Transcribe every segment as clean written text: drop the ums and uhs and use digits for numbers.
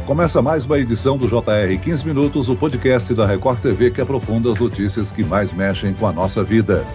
Começa mais uma edição do JR 15 Minutos, o podcast da Record TV que aprofunda as notícias que mais mexem com a nossa vida.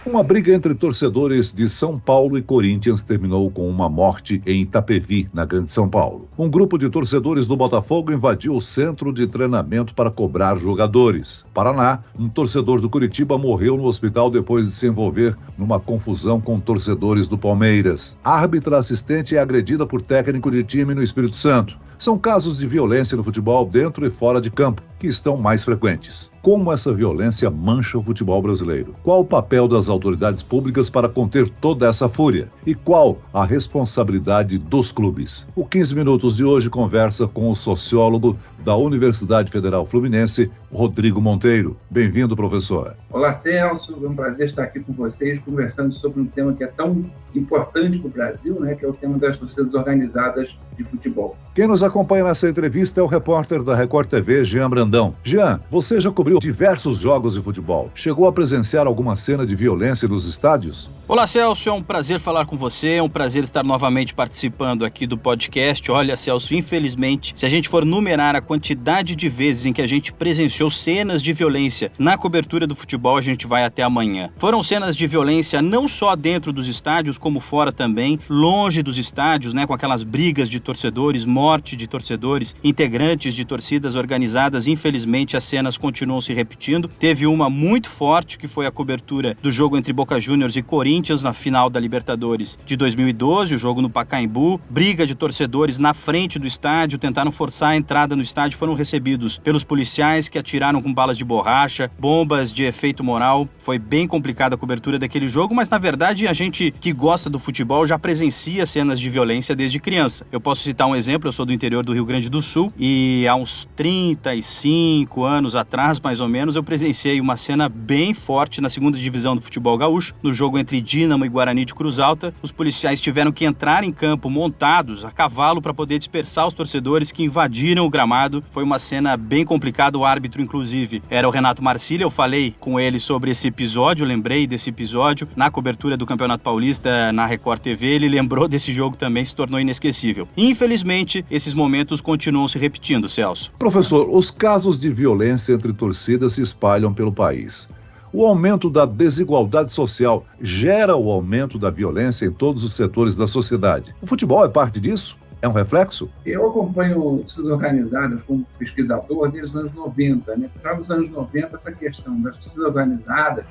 Uma briga entre torcedores de São Paulo e Corinthians terminou com uma morte em Itapevi, na Grande São Paulo. Um grupo de torcedores do Botafogo invadiu o centro de treinamento para cobrar jogadores. Paraná, um torcedor do Curitiba morreu no hospital depois de se envolver numa confusão com torcedores do Palmeiras. A árbitra assistente é agredida por técnico de time no Espírito Santo. São casos de violência no futebol dentro e fora de campo que estão mais frequentes. Como essa violência mancha o futebol brasileiro? Qual o papel das autoridades públicas para conter toda essa fúria? E qual a responsabilidade dos clubes? O 15 Minutos de hoje conversa com o sociólogo da Universidade Federal Fluminense, Rodrigo Monteiro. Bem-vindo, professor. Olá, Celso. É um prazer estar aqui com vocês, conversando sobre um tema que é tão importante para o Brasil, que é o tema das torcidas organizadas de futebol. Quem nos acompanha nessa entrevista é o repórter da Record TV, Jean Brandão. Jean, você já cobriu diversos jogos de futebol. Chegou a presenciar alguma cena de violência nos estádios? Olá, Celso. É um prazer falar com você. É um prazer estar novamente participando aqui do podcast. Olha, Celso, infelizmente, se a gente for numerar a quantidade de vezes em que a gente presenciou cenas de violência na cobertura do futebol, a gente vai até amanhã. Foram cenas de violência não só dentro dos estádios, como fora também, longe dos estádios, com aquelas brigas de torcedores, morte de torcedores, integrantes de torcidas organizadas. Infelizmente, as cenas continuam se repetindo. Teve uma muito forte, que foi a cobertura do jogo entre Boca Juniors e Corinthians na final da Libertadores de 2012, o jogo no Pacaembu. Briga de torcedores na frente do estádio, tentaram forçar a entrada no estádio, foram recebidos pelos policiais que atiraram com balas de borracha, bombas de efeito moral. Foi bem complicada a cobertura daquele jogo, mas na verdade a gente que gosta do futebol já presencia cenas de violência desde criança. Eu posso citar um exemplo, eu sou do interior do Rio Grande do Sul e há uns 35 anos atrás, mais ou menos, eu presenciei uma cena bem forte na segunda divisão do futebol gaúcho, no jogo entre Dínamo e Guarani de Cruz Alta. Os policiais tiveram que entrar em campo montados a cavalo para poder dispersar os torcedores que invadiram o gramado. Foi uma cena bem complicada, o árbitro inclusive era o Renato Marcília. Eu falei com ele sobre esse episódio, lembrei desse episódio na cobertura do Campeonato Paulista na Record TV. Ele lembrou desse jogo também, se tornou inesquecível. Infelizmente, esses momentos continuam se repetindo, Celso. Professor, os casos de violência entre torcidas se espalham pelo país. O aumento da desigualdade social gera o aumento da violência em todos os setores da sociedade. O futebol é parte disso? É um reflexo? Eu acompanho torcidas organizadas como pesquisador desde os anos 90. Já nos anos 90, essa questão das torcidas organizadas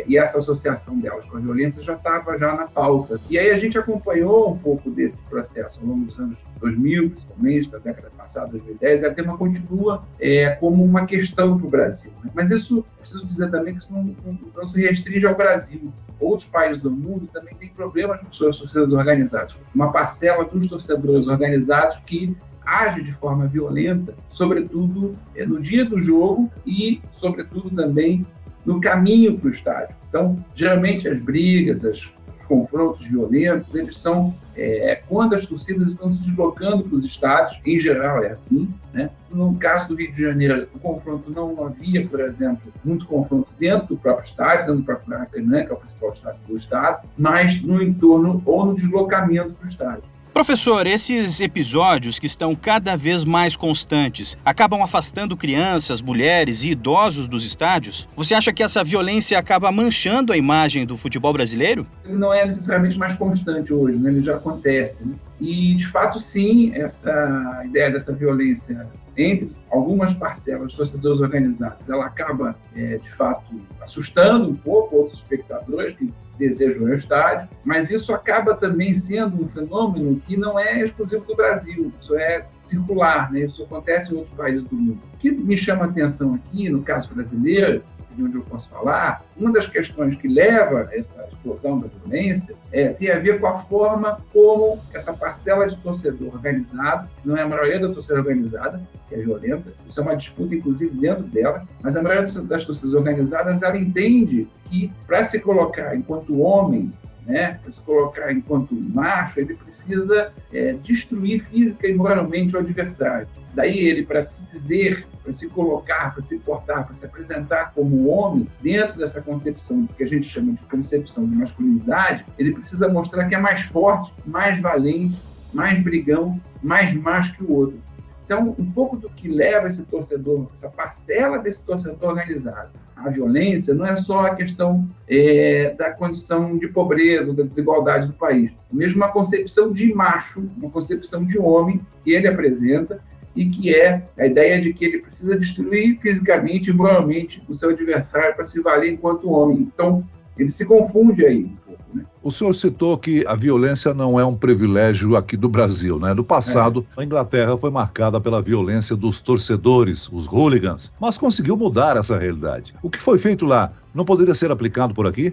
e essa associação delas com a violência já estava na pauta. E aí a gente acompanhou um pouco desse processo ao longo dos anos 2000, principalmente, da década passada, 2010, e a tema continua como uma questão para o Brasil. Mas isso, preciso dizer também que isso não se restringe ao Brasil. Outros países do mundo também têm problemas com suas torcidas organizadas. Uma parcela dos torcedores organizados que age de forma violenta, sobretudo no dia do jogo e, sobretudo, também no caminho para o estádio. Então, geralmente, as brigas, os confrontos violentos, eles são quando as torcidas estão se deslocando para os estádios, em geral é assim, No caso do Rio de Janeiro, o confronto não havia, por exemplo, muito confronto dentro do próprio estádio, dentro do próprio Maracanã, que é o principal estádio do estado, mas no entorno ou no deslocamento para o estádio. Professor, esses episódios que estão cada vez mais constantes acabam afastando crianças, mulheres e idosos dos estádios? Você acha que essa violência acaba manchando a imagem do futebol brasileiro? Ele não é necessariamente mais constante hoje, ele já acontece. E, de fato, sim, essa ideia dessa violência entre algumas parcelas de torcedores organizados, ela acaba, de fato, assustando um pouco outros espectadores que desejam ir ao estádio, mas isso acaba também sendo um fenômeno que não é exclusivo do Brasil, isso é circular, Isso acontece em outros países do mundo. O que me chama a atenção aqui, no caso brasileiro, de onde eu posso falar, uma das questões que leva a essa explosão da violência tem a ver com a forma como essa parcela de torcedor organizado, não é a maioria da torcida organizada, que é violenta, isso é uma disputa, inclusive, dentro dela, mas a maioria das torcidas organizadas, ela entende que, para se colocar enquanto homem, né, para se colocar enquanto macho, ele precisa destruir física e moralmente o adversário. Daí ele, para se dizer, para se colocar, para se portar, para se apresentar como homem, dentro dessa concepção que a gente chama de concepção de masculinidade, ele precisa mostrar que é mais forte, mais valente, mais brigão, mais macho que o outro. Então, um pouco do que leva esse torcedor, essa parcela desse torcedor organizado à violência, não é só a questão da condição de pobreza ou da desigualdade do país. Mesmo uma concepção de macho, uma concepção de homem que ele apresenta e que é a ideia de que ele precisa destruir fisicamente e moralmente o seu adversário para se valer enquanto homem. Então, ele se confunde aí um pouco, né? O senhor citou que a violência não é um privilégio aqui do Brasil, né? No passado, a Inglaterra foi marcada pela violência dos torcedores, os hooligans, mas conseguiu mudar essa realidade. O que foi feito lá não poderia ser aplicado por aqui?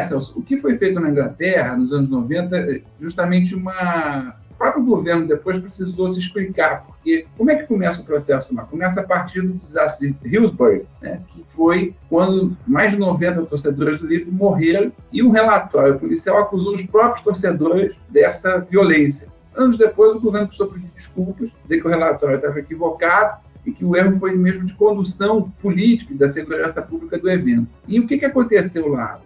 Celso, o que foi feito na Inglaterra nos anos 90, justamente o próprio governo depois precisou se explicar, porque como é que começa o processo lá? Começa a partir do desastre de Hillsborough, né, que foi quando mais de 90 torcedores do Liverpool morreram e um relatório policial acusou os próprios torcedores dessa violência. Anos depois, o governo precisou pedir desculpas, dizer que o relatório estava equivocado e que o erro foi mesmo de condução política e da segurança pública do evento. E o que aconteceu lá?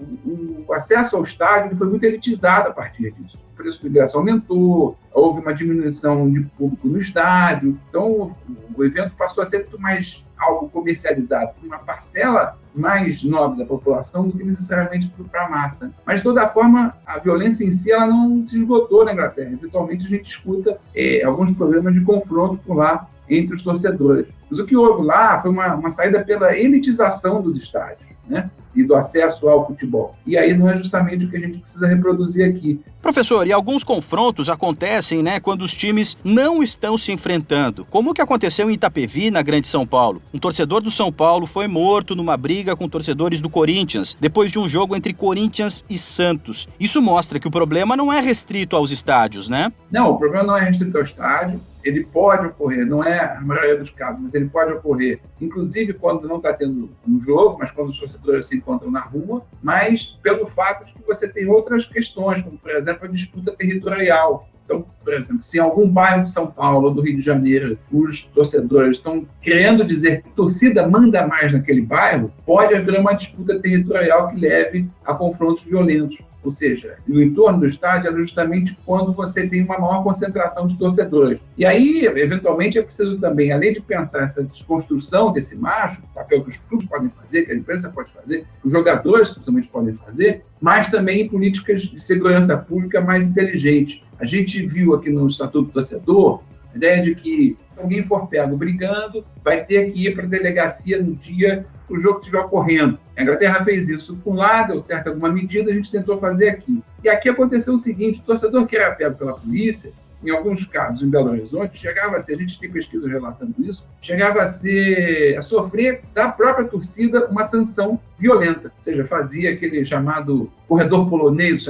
O acesso ao estádio foi muito elitizado a partir disso. O preço do ingresso aumentou, houve uma diminuição de público no estádio, então o evento passou a ser muito mais algo comercializado, uma parcela mais nobre da população do que necessariamente para a massa. Mas, de toda forma, a violência em si ela não se esgotou na Inglaterra. Eventualmente, a gente escuta alguns problemas de confronto por lá entre os torcedores. Mas o que houve lá foi uma saída pela elitização dos estádios, né? E do acesso ao futebol. E aí não é justamente o que a gente precisa reproduzir aqui. Professor, e alguns confrontos acontecem, né, quando os times não estão se enfrentando. Como o que aconteceu em Itapevi, na Grande São Paulo? Um torcedor do São Paulo foi morto numa briga com torcedores do Corinthians, depois de um jogo entre Corinthians e Santos. Isso mostra que o problema não é restrito aos estádios, né? Não, o problema não é restrito ao estádio. Ele pode ocorrer, não é a maioria dos casos, mas ele pode ocorrer, inclusive quando não está tendo um jogo, mas quando os torcedores se encontram na rua, mas pelo fato de que você tem outras questões, como, por exemplo, a disputa territorial. Então, por exemplo, se em algum bairro de São Paulo ou do Rio de Janeiro os torcedores estão querendo dizer que a torcida manda mais naquele bairro, pode haver uma disputa territorial que leve a confrontos violentos. Ou seja, o entorno do estádio é justamente quando você tem uma maior concentração de torcedores. E aí, eventualmente, é preciso também, além de pensar essa desconstrução desse macho, o papel que os clubes podem fazer, que a imprensa pode fazer, que os jogadores, principalmente, podem fazer, mas também em políticas de segurança pública mais inteligentes. A gente viu aqui no Estatuto do Torcedor a ideia de que se alguém for pego brigando, vai ter que ir para a delegacia no dia que o jogo estiver ocorrendo. A Inglaterra fez isso por lá, deu certo alguma medida, a gente tentou fazer aqui. E aqui aconteceu o seguinte, o torcedor que era pego pela polícia, em alguns casos em Belo Horizonte, chegava a ser, a gente tem pesquisa relatando isso, chegava a sofrer da própria torcida uma sanção violenta. Ou seja, fazia aquele chamado corredor polonês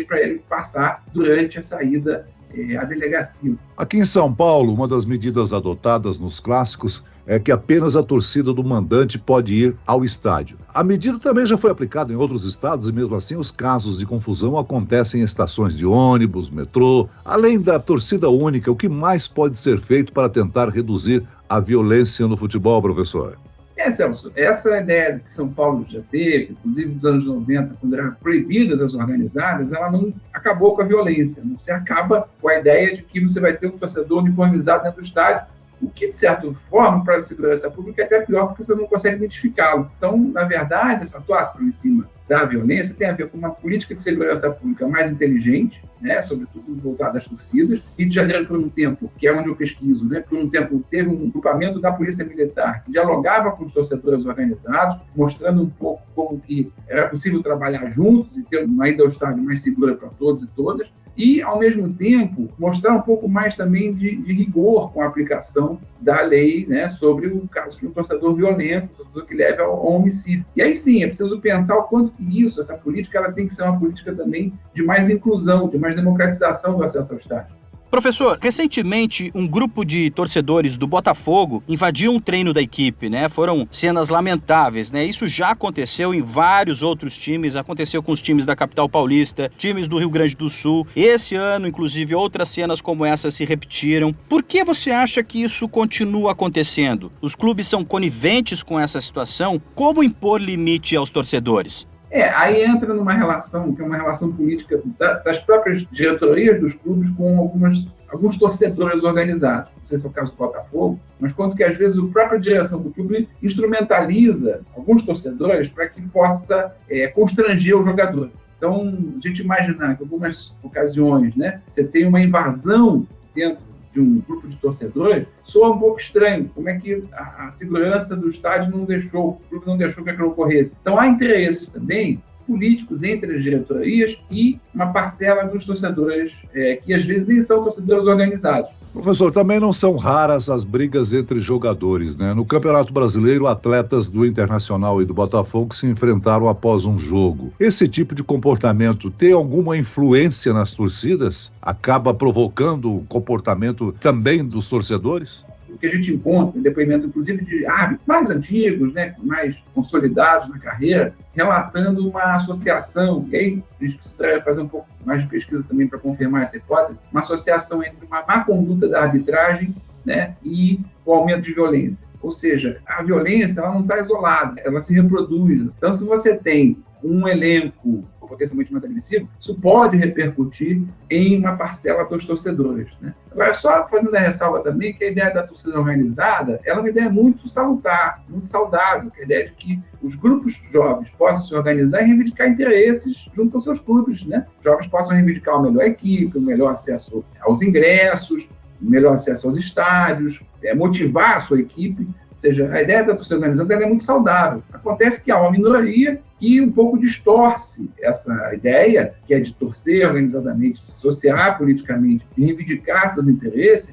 para ele passar durante a saída à delegacia. Aqui em São Paulo, uma das medidas adotadas nos clássicos é que apenas a torcida do mandante pode ir ao estádio. A medida também já foi aplicada em outros estados e mesmo assim os casos de confusão acontecem em estações de ônibus, metrô. Além da torcida única, o que mais pode ser feito para tentar reduzir a violência no futebol, professor? Celso, essa ideia que São Paulo já teve, inclusive nos anos 90, quando eram proibidas as organizadas, ela não acabou com a violência. Você acaba com a ideia de que você vai ter um torcedor uniformizado dentro do estádio, o que, de certa forma, para a segurança pública é até pior, porque você não consegue identificá-lo. Então, na verdade, essa atuação em cima da violência tem a ver com uma política de segurança pública mais inteligente, né, sobretudo voltada às torcidas. Rio de Janeiro, por um tempo, que é onde eu pesquiso, né, por um tempo teve um grupamento da Polícia Militar que dialogava com os torcedores organizados, mostrando um pouco como que era possível trabalhar juntos e ter uma ida ao estádio mais segura para todos e todas. E, ao mesmo tempo, mostrar um pouco mais também de rigor com a aplicação da lei, né, sobre o caso de um torcedor violento, um torcedor que leve ao homicídio. E aí sim, é preciso pensar o quanto que essa política, ela tem que ser uma política também de mais inclusão, de mais democratização do acesso ao estádio. Professor, recentemente um grupo de torcedores do Botafogo invadiu um treino da equipe, né? Foram cenas lamentáveis, né? Isso já aconteceu em vários outros times, aconteceu com os times da capital paulista, times do Rio Grande do Sul. Esse ano, inclusive, outras cenas como essa se repetiram. Por que você acha que isso continua acontecendo? Os clubes são coniventes com essa situação? Como impor limite aos torcedores? Aí entra numa relação, que é uma relação política das próprias diretorias dos clubes com alguns torcedores organizados. Não sei se é o caso do Botafogo, mas quanto que às vezes a própria direção do clube instrumentaliza alguns torcedores para que possa constranger o jogador. Então, a gente imaginar que em algumas ocasiões, né, você tem uma invasão dentro de um grupo de torcedores, soa um pouco estranho. Como é que a segurança do estádio não deixou, o clube não deixou que aquilo ocorresse? Então, há interesses também políticos entre as diretorias e uma parcela dos torcedores, que às vezes nem são torcedores organizados. Professor, também não são raras as brigas entre jogadores, né? No Campeonato Brasileiro, atletas do Internacional e do Botafogo se enfrentaram após um jogo. Esse tipo de comportamento tem alguma influência nas torcidas? Acaba provocando o comportamento também dos torcedores? O que a gente encontra em depoimento, inclusive, de árbitros mais antigos, né, mais consolidados na carreira, relatando uma associação, e aí a gente precisa fazer um pouco mais de pesquisa também para confirmar essa hipótese, uma associação entre uma má conduta da arbitragem, né, e o aumento de violência. Ou seja, a violência ela não está isolada, ela se reproduz. Então, se você tem um elenco potencialmente mais agressivo, isso pode repercutir em uma parcela dos torcedores, né? Agora, só fazendo a ressalva também que a ideia da torcida organizada ela é uma ideia muito salutar, muito saudável, que é a ideia de que os grupos jovens possam se organizar e reivindicar interesses junto aos seus clubes, né? Os jovens possam reivindicar uma melhor equipe, um melhor acesso aos ingressos, um melhor acesso aos estádios, motivar a sua equipe. Ou seja, a ideia da torcida organizada é muito saudável. Acontece que há uma minoria que um pouco distorce essa ideia, que é de torcer organizadamente, de se associar politicamente, de reivindicar seus interesses,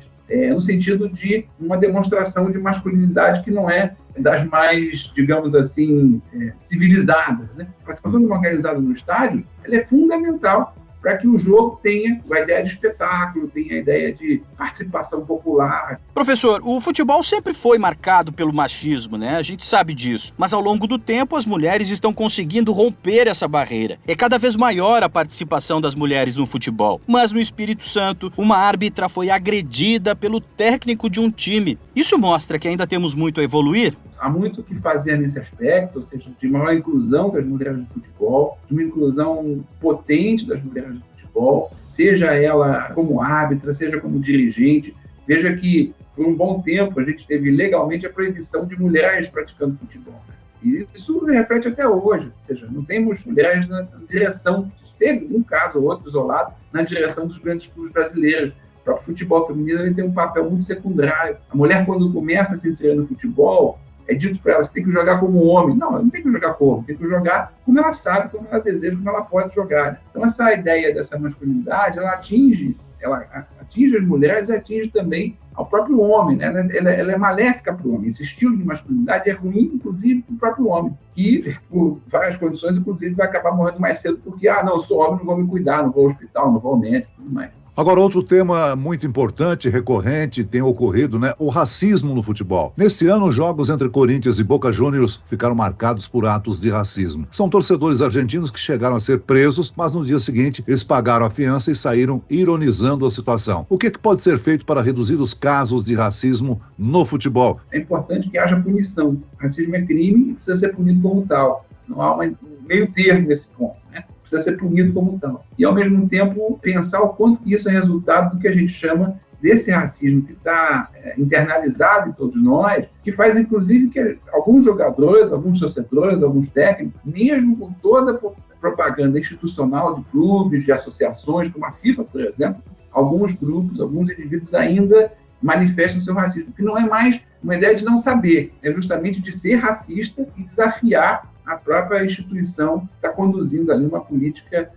no sentido de uma demonstração de masculinidade que não é das mais, digamos assim, civilizadas, né? A participação de uma organizada no estádio ela é fundamental para que o jogo tenha a ideia de espetáculo, tenha a ideia de participação popular. Professor, o futebol sempre foi marcado pelo machismo, né? A gente sabe disso. Mas ao longo do tempo, as mulheres estão conseguindo romper essa barreira. É cada vez maior a participação das mulheres no futebol. Mas no Espírito Santo, uma árbitra foi agredida pelo técnico de um time. Isso mostra que ainda temos muito a evoluir? Há muito o que fazer nesse aspecto, ou seja, de maior inclusão das mulheres no futebol, de uma inclusão potente das mulheres no futebol, seja ela como árbitra, seja como dirigente. Veja que, por um bom tempo, a gente teve legalmente a proibição de mulheres praticando futebol, né? E isso reflete até hoje, ou seja, não temos mulheres na direção, teve um caso ou outro isolado, na direção dos grandes clubes brasileiros. O próprio futebol feminino ele tem um papel muito secundário. A mulher, quando começa a se inserir no futebol, é dito para ela, você tem que jogar como homem. Não, ela não tem que jogar como, tem que jogar como ela sabe, como ela deseja, como ela pode jogar. Então, essa ideia dessa masculinidade, ela atinge as mulheres e atinge também ao próprio homem, né? Ela é maléfica para o homem. Esse estilo de masculinidade é ruim, inclusive, para o próprio homem, que, por várias condições, inclusive, vai acabar morrendo mais cedo porque, não, eu sou homem, não vou me cuidar, não vou ao hospital, não vou ao médico, tudo mais. Agora, outro tema muito importante, recorrente, tem ocorrido, né? O racismo no futebol. Nesse ano, os jogos entre Corinthians e Boca Juniors ficaram marcados por atos de racismo. São torcedores argentinos que chegaram a ser presos, mas no dia seguinte eles pagaram a fiança e saíram ironizando a situação. O que pode ser feito para reduzir os casos de racismo no futebol? É importante que haja punição. Racismo é crime e precisa ser punido como tal. Não há um meio termo nesse ponto, né? Precisa ser punido como tal. E, ao mesmo tempo, pensar o quanto que isso é resultado do que a gente chama desse racismo que está internalizado em todos nós, que faz, inclusive, que alguns jogadores, alguns torcedores, alguns técnicos, mesmo com toda a propaganda institucional de clubes, de associações, como a FIFA, por exemplo, alguns grupos, alguns indivíduos ainda manifestam seu racismo, que não é mais uma ideia de não saber, é justamente de ser racista e desafiar a própria instituição que está conduzindo ali uma política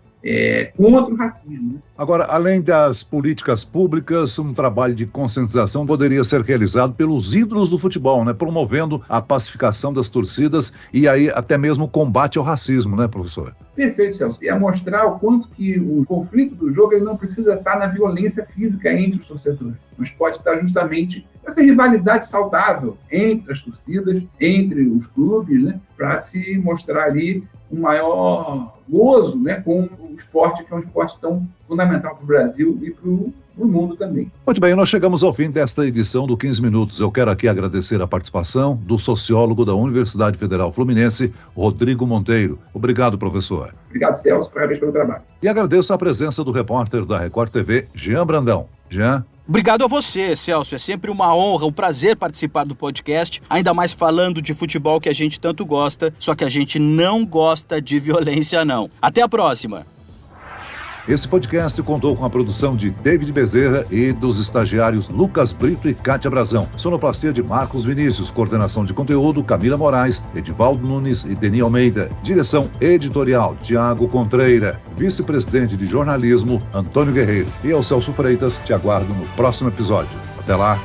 contra o racismo, né? Agora, além das políticas públicas, um trabalho de conscientização poderia ser realizado pelos ídolos do futebol, né? Promovendo a pacificação das torcidas e aí até mesmo o combate ao racismo, né, professor? Perfeito, Celso. E a mostrar o quanto que o conflito do jogo ele não precisa estar na violência física entre os torcedores, mas pode estar justamente nessa rivalidade saudável entre as torcidas, entre os clubes, né, para se mostrar ali um maior gozo, né, com o esporte, que é um esporte tão fundamental para o Brasil e para o mundo também. Muito bem, nós chegamos ao fim desta edição do 15 Minutos. Eu quero aqui agradecer a participação do sociólogo da Universidade Federal Fluminense, Rodrigo Monteiro. Obrigado, professor. Obrigado, Celso. Parabéns pelo trabalho. E agradeço a presença do repórter da Record TV, Jean Brandão. Jean? Obrigado a você, Celso. É sempre uma honra, um prazer participar do podcast, ainda mais falando de futebol que a gente tanto gosta, só que a gente não gosta de violência, não. Até a próxima. Esse podcast contou com a produção de David Bezerra e dos estagiários Lucas Brito e Kátia Brazão. Sonoplastia de Marcos Vinícius, coordenação de conteúdo Camila Moraes, Edivaldo Nunes e Deni Almeida. Direção editorial Tiago Contreira. Vice-presidente de jornalismo Antônio Guerreiro. E eu, Celso Freitas, te aguardo no próximo episódio. Até lá.